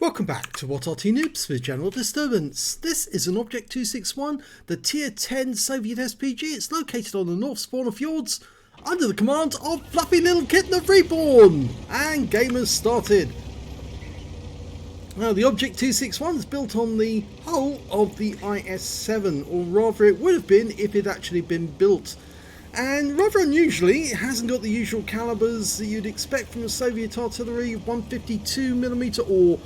Welcome back to What Arty Noobs for General Disturbance. This is an Object 261, the Tier 10 Soviet SPG. It's located on the north spawn of Fjords, under the command of Fluffylilkitten of REBRN. And game has started. Now the Object 261 is built on the hull of the IS-7, or rather it would have been if it had actually been built. And rather unusually, it hasn't got the usual calibers that you'd expect from a Soviet artillery, 152mm or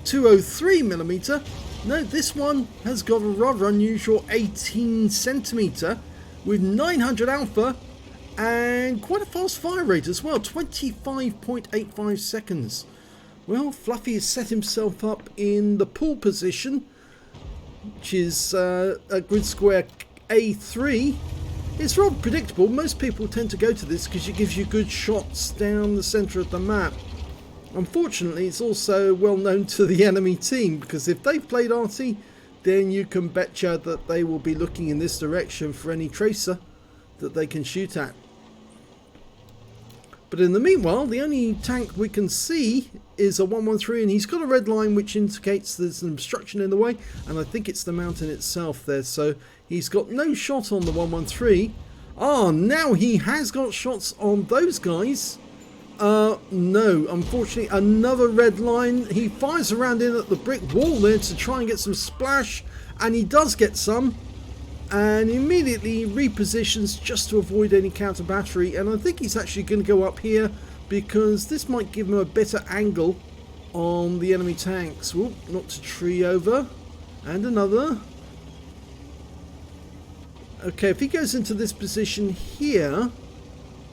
203mm. No, this one has got a rather unusual 18cm with 900 alpha and quite a fast fire rate as well, 25.85 seconds. Well, Fluffy has set himself up in the pull position, which is a grid square A3. It's rather predictable. Most people tend to go to this because it gives you good shots down the centre of the map. Unfortunately, it's also well known to the enemy team, because if they've played Arty, then you can betcha that they will be looking in this direction for any tracer that they can shoot at. But in the meanwhile, the only tank we can see is a 113, and he's got a red line which indicates there's an obstruction in the way, and I think it's the mountain itself there, so he's got no shot on the 113. Ah, now he has got shots on those guys. No, unfortunately, another red line. He fires around in at the brick wall there to try and get some splash, and he does get some, and immediately repositions just to avoid any counter battery. And I think he's actually going to go up here because this might give him a better angle on the enemy tanks. Whoop, knocked a tree over, and another. Okay, if he goes into this position here,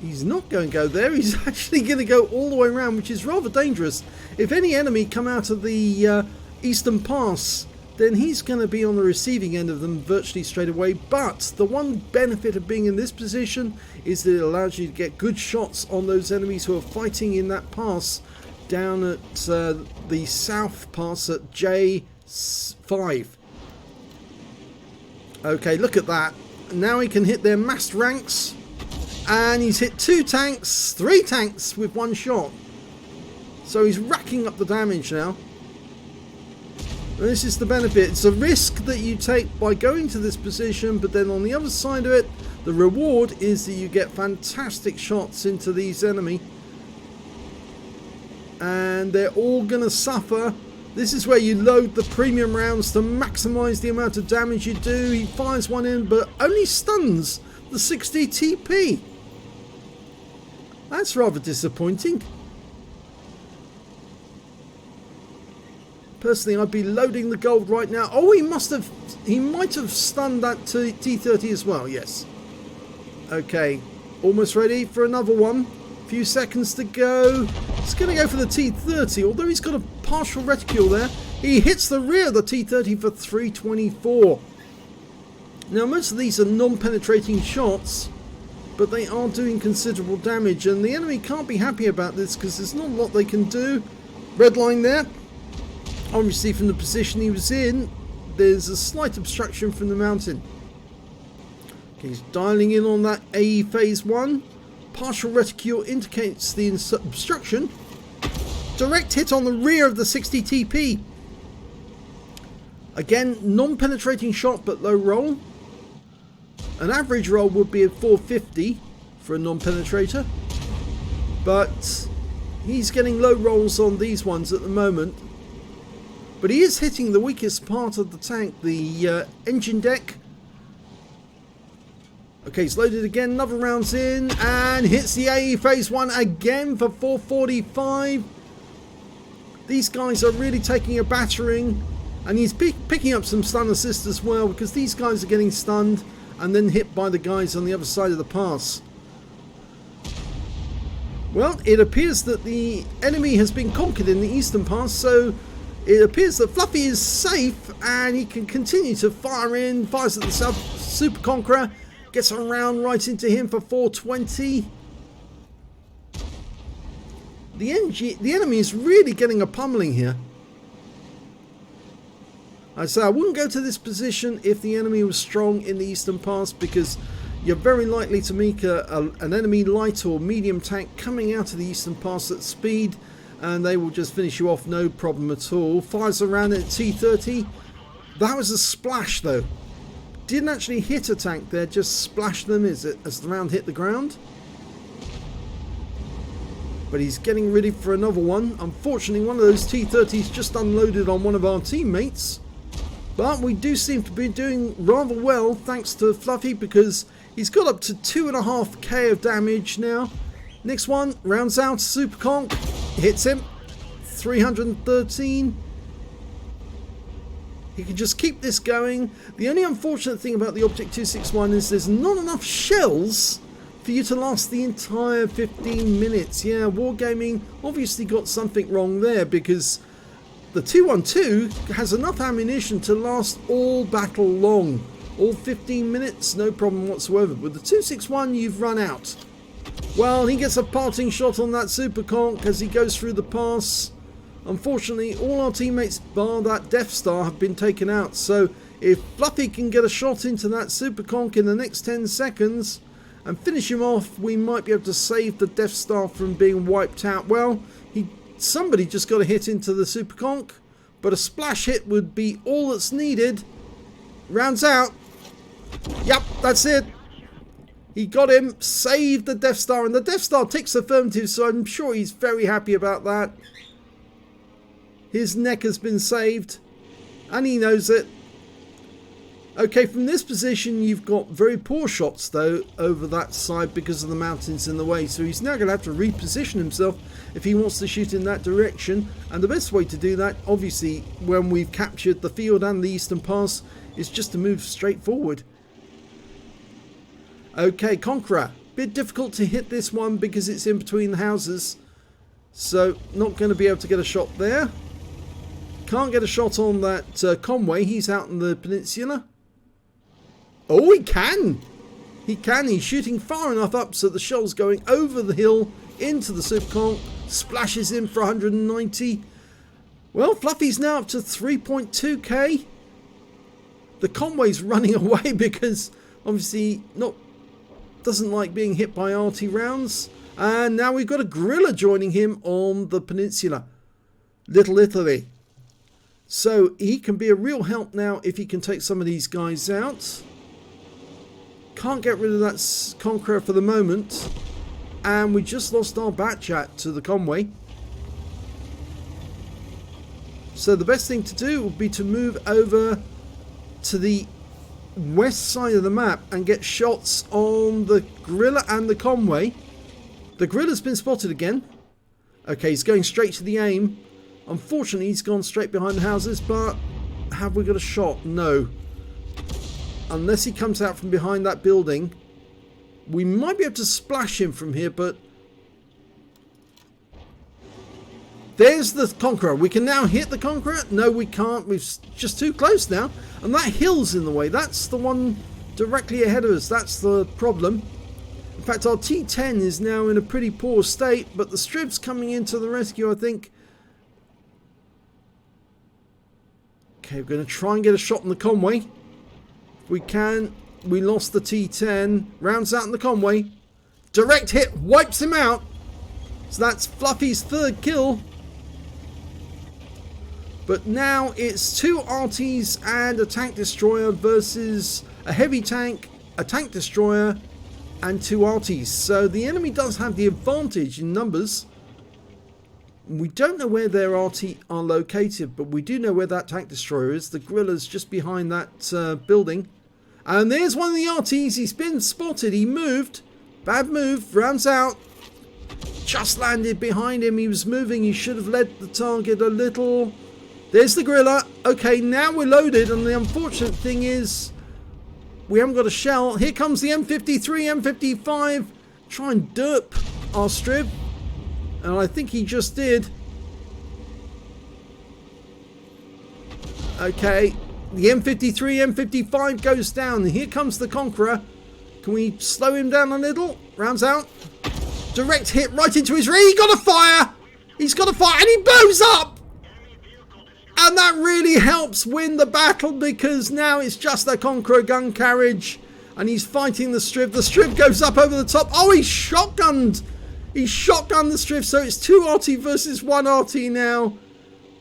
he's not going to go there. He's actually going to go all the way around, which is rather dangerous. If any enemy come out of the eastern pass, then he's going to be on the receiving end of them virtually straight away. But the one benefit of being in this position is that it allows you to get good shots on those enemies who are fighting in that pass down at the south pass at J5. Okay, look at that. Now he can hit their massed ranks. And he's hit 3 tanks with one shot. So he's racking up the damage now. And this is the benefit. It's a risk that you take by going to this position, but then on the other side of it, the reward is that you get fantastic shots into these enemy. And they're all going to suffer. This is where you load the premium rounds to maximize the amount of damage you do. He fires one in, but only stuns the 60 TP. That's rather disappointing. Personally, I'd be loading the gold right now. Oh, he might have stunned that T30 as well, yes. Okay, almost ready for another one. Few seconds to go. He's going to go for the T30, although he's got a partial reticule there. He hits the rear of the T30 for 324. Now, most of these are non-penetrating shots, but they are doing considerable damage, and the enemy can't be happy about this because there's not a lot they can do. Red line there. Obviously, from the position he was in, there's a slight obstruction from the mountain. Okay, he's dialing in on that AE phase 1. Partial reticule indicates the obstruction. Direct hit on the rear of the 60 TP. Again, non-penetrating shot but low roll. An average roll would be a 450 for a non-penetrator, but he's getting low rolls on these ones at the moment. But he is hitting the weakest part of the tank, the engine deck. Okay, he's loaded again, another round's in, and hits the AE phase 1 again for 445. These guys are really taking a battering, and he's picking up some stun assist as well, because these guys are getting stunned and then hit by the guys on the other side of the pass. Well, it appears that the enemy has been conquered in the eastern pass, so it appears that Fluffy is safe and he can continue to fire in. Fires at the Super Conqueror, gets a round right into him for 420. The enemy is really getting a pummeling here. I say I wouldn't go to this position if the enemy was strong in the eastern pass, because you're very likely to meet an enemy light or medium tank coming out of the eastern pass at speed, and they will just finish you off, no problem at all. Fires around at T30. That was a splash though. Didn't actually hit a tank there, just splashed them as the round hit the ground. But he's getting ready for another one. Unfortunately, one of those T30s just unloaded on one of our teammates. But we do seem to be doing rather well thanks to Fluffy, because he's got up to 2.5k of damage now. Next one, rounds out, Super Conk, hits him, 313. He can just keep this going. The only unfortunate thing about the Object 261 is there's not enough shells for you to last the entire 15 minutes. Yeah, Wargaming obviously got something wrong there, because the 212 has enough ammunition to last all battle long. All 15 minutes, no problem whatsoever. With the 261, you've run out. Well, he gets a parting shot on that Super Conk as he goes through the pass. Unfortunately, all our teammates bar that Death Star have been taken out. So if Fluffy can get a shot into that Super Conk in the next 10 seconds and finish him off, we might be able to save the Death Star from being wiped out. Well, somebody just got a hit into the Super Conk, but a splash hit would be all that's needed. Rounds out. Yep, that's it. He got him, saved the Death Star, and the Death Star ticks affirmative, so I'm sure he's very happy about that. His neck has been saved, and he knows it. Okay, from this position, you've got very poor shots, though, over that side because of the mountains in the way. So he's now going to have to reposition himself if he wants to shoot in that direction. And the best way to do that, obviously, when we've captured the field and the eastern pass, is just to move straight forward. Okay, Conqueror. Bit difficult to hit this one because it's in between the houses. So, not going to be able to get a shot there. Can't get a shot on that Conway. He's out in the peninsula. Oh, he can! He can. He's shooting far enough up so the shell's going over the hill into the Super Conk. Splashes in for 190. Well, Fluffy's now up to 3.2k. The Conway's running away because obviously doesn't like being hit by Arty rounds. And now we've got a gorilla joining him on the peninsula. Little Italy. So he can be a real help now if he can take some of these guys out. Can't get rid of that Conqueror for the moment. And we just lost our bat chat to the Conway. So the best thing to do would be to move over to the west side of the map and get shots on the gorilla and the Conway. The gorilla's been spotted again. Okay, he's going straight to the aim. Unfortunately, he's gone straight behind the houses, but have we got a shot? No. Unless he comes out from behind that building. We might be able to splash him from here, but there's the Conqueror. We can now hit the Conqueror. No, we can't. We're just too close now. And that hill's in the way. That's the one directly ahead of us. That's the problem. In fact, our T10 is now in a pretty poor state, but the Strib's coming into the rescue, I think. Okay, we're going to try and get a shot on the Conway. If we can. We lost the T10. Rounds out in the Conway. Direct hit wipes him out. So that's Fluffy's third kill. But now it's two Artys and a tank destroyer versus a heavy tank, a tank destroyer, and two Artys. So the enemy does have the advantage in numbers. We don't know where their Arty are located, but we do know where that tank destroyer is. The gorilla's just behind that building. And there's one of the Artys. He's been spotted. He moved. Bad move. Rounds out. Just landed behind him. He was moving. He should have led the target a little. There's the gorilla. Okay, now we're loaded. And the unfortunate thing is we haven't got a shell. Here comes the M53, M55. Try and derp our Strib. And I think he just did. Okay. The M53, M55 goes down. Here comes the Conqueror. Can we slow him down a little? Rounds out. Direct hit right into his rear. He got a fire. He's got a fire. And he blows up. And that really helps win the battle because now it's just the Conqueror gun carriage. And he's fighting the Strib. The Strib goes up over the top. Oh, he's shotgunned. He's shotgunned the Striff, so it's 2 Arty versus 1 Arty now.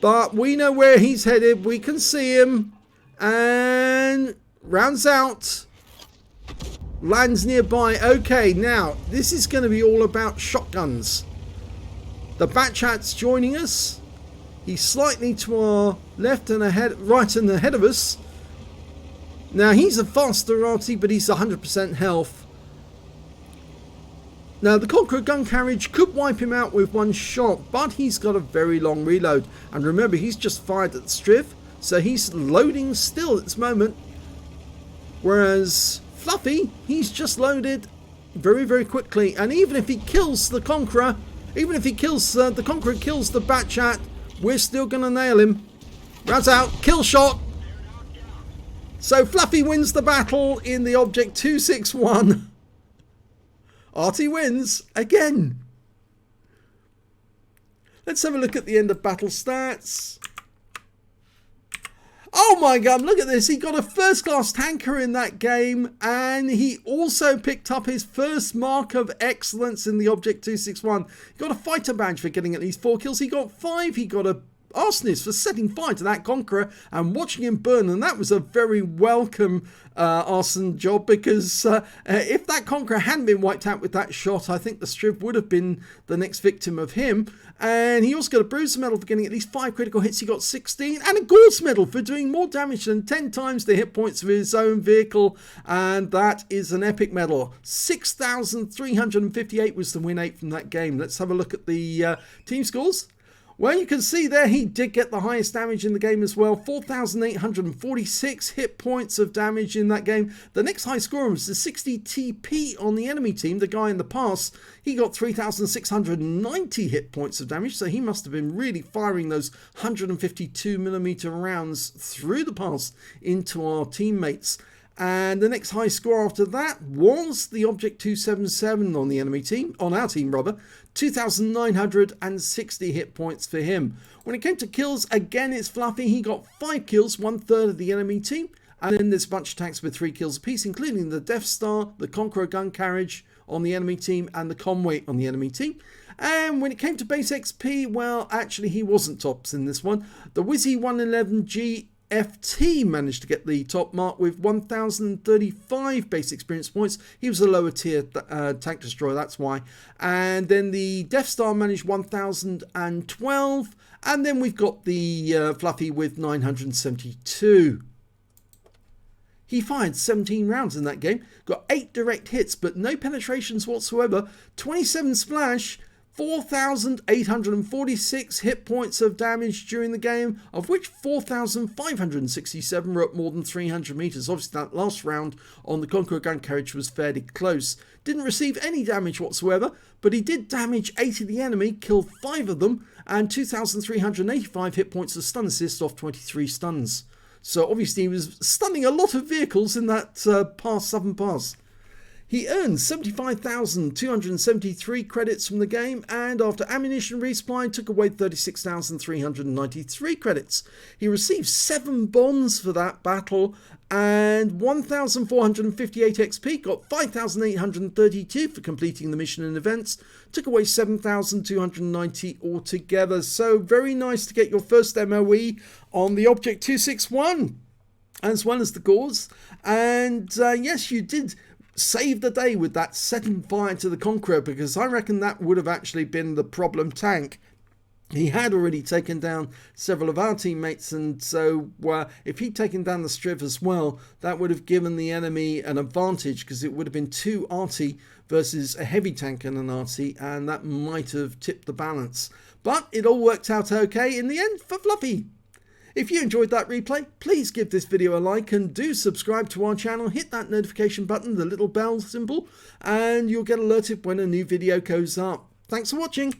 But we know where he's headed. We can see him. And rounds out. Lands nearby. Okay, now this is going to be all about shotguns. The Batchat's joining us. He's slightly to our left and ahead, right and ahead of us. Now he's a faster Arty, but he's 100% health. Now the Conqueror gun carriage could wipe him out with 1 shot, but he's got a very long reload. And remember, he's just fired at the Striff, so he's loading still at this moment. Whereas Fluffy, he's just loaded very, very quickly. And even if he kills the Conqueror, even if he kills the Conqueror kills the Batchat, we're still going to nail him. Rounds out, kill shot. So Fluffy wins the battle in the Object 261. Arty wins again. Let's have a look at the end of battle stats. Oh my god, look at this. He got a first class tanker in that game, and he also picked up his first mark of excellence in the Object 261. He got a fighter badge for getting at least 4 kills. He got 5. He got a arsonist for setting fire to that Conqueror and watching him burn, and that was a very welcome arson job, because if that Conqueror hadn't been wiped out with that shot, I think the Striv would have been the next victim of him. And he also got a Bruiser medal for getting at least 5 critical hits. He got 16, and a Gore's medal for doing more damage than 10 times the hit points of his own vehicle, and that is an epic medal. 6,358 was the win 8 from that game. Let's have a look at the team scores. Well, you can see there he did get the highest damage in the game as well. 4,846 hit points of damage in that game. The next high score was the 60 TP on the enemy team, the guy in the pass. He got 3,690 hit points of damage, so he must have been really firing those 152mm rounds through the pass into our teammates. And the next high score after that was the Object 277 on the enemy team, on our team rather, 2,960 hit points for him. When it came to kills, again it's Fluffy. He got 5 kills, 1/3 of the enemy team. And then there's a bunch of tanks with 3 kills apiece, including the Death Star, the Conqueror gun carriage on the enemy team, and the Conway on the enemy team. And when it came to base XP, well, actually he wasn't tops in this one. The Wizzy 111G FT managed to get the top mark with 1,035 base experience points. He was a lower tier tank destroyer, that's why. And then the Death Star managed 1,012. And then we've got the Fluffy with 972. He fired 17 rounds in that game, got 8 direct hits, but no penetrations whatsoever. 27 splash, 4,846 hit points of damage during the game, of which 4,567 were at more than 300 meters. Obviously that last round on the Conqueror gun carriage was fairly close. Didn't receive any damage whatsoever, but he did damage 8 of the enemy, killed 5 of them, and 2,385 hit points of stun assist off 23 stuns. So obviously he was stunning a lot of vehicles in that southern pass. He earned 75,273 credits from the game, and after ammunition resupply took away 36,393 credits. He received 7 bonds for that battle and 1,458 XP, got 5,832 for completing the mission and events, took away 7,290 altogether. So very nice to get your first MOE on the Object 261, as well as the Gores. And yes, you did save the day with that setting fire to the Conqueror, because I reckon that would have actually been the problem tank. He had already taken down several of our teammates, and so if he'd taken down the Striv as well, that would have given the enemy an advantage, because it would have been 2 Arty versus a heavy tank and an Arty, and that might have tipped the balance. But it all worked out okay in the end for Fluffy. If you enjoyed that replay, please give this video a like and do subscribe to our channel. Hit that notification button, the little bell symbol, and you'll get alerted when a new video goes up. Thanks for watching.